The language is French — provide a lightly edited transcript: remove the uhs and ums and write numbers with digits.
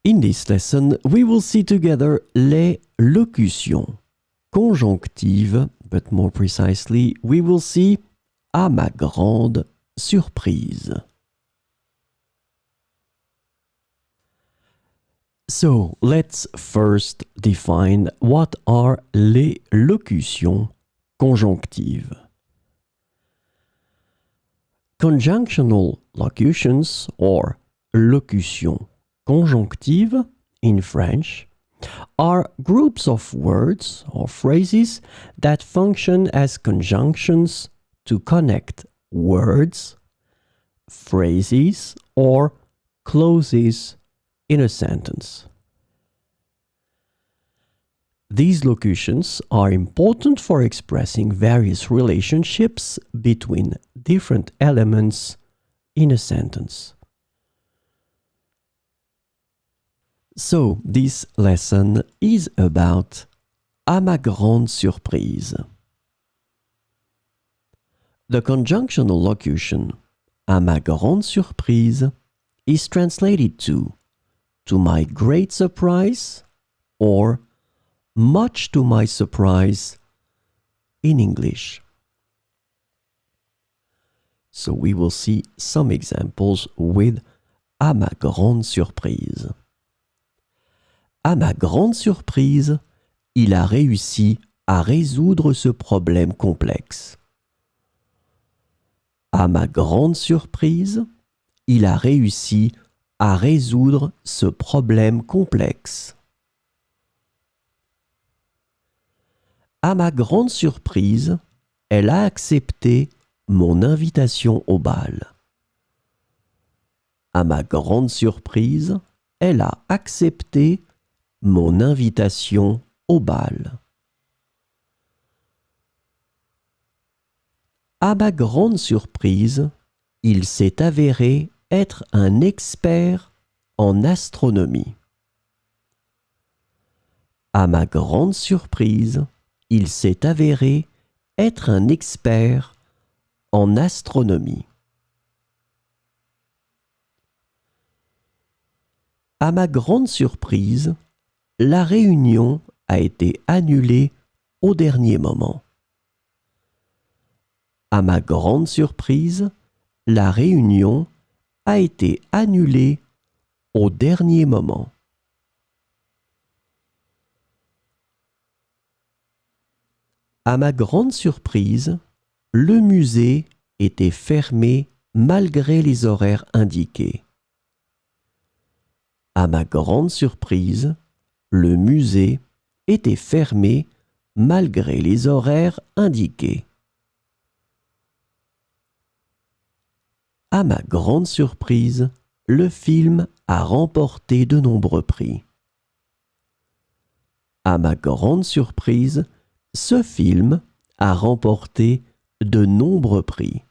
In this lesson, we will see together les locutions conjonctives, but more precisely, we will see à ma grande surprise. So, let's first define what are les locutions conjonctives. Conjunctional locutions, or locutions conjonctives in French, are groups of words or phrases that function as conjunctions to connect words, phrases, or clauses in a sentence. These locutions are important for expressing various relationships between different elements in a sentence. So, this lesson is about à ma grande surprise. The conjunctional locution à ma grande surprise is translated to my great surprise or much to my surprise in English. So we will see some examples with à ma grande surprise. À ma grande surprise, il a réussi à résoudre ce problème complexe. À ma grande surprise, il a réussi à résoudre ce problème complexe. À ma grande surprise, elle a accepté mon invitation au bal. À ma grande surprise, elle a accepté mon invitation au bal. À ma grande surprise, il s'est avéré être un expert en astronomie. À ma grande surprise, il s'est avéré être un expert en astronomie. À ma grande surprise, la réunion a été annulée au dernier moment. À ma grande surprise, la réunion a été annulée au dernier moment. À ma grande surprise, le musée était fermé malgré les horaires indiqués. À ma grande surprise, le musée était fermé malgré les horaires indiqués. À ma grande surprise, le film a remporté de nombreux prix. À ma grande surprise, ce film a remporté de nombreux prix.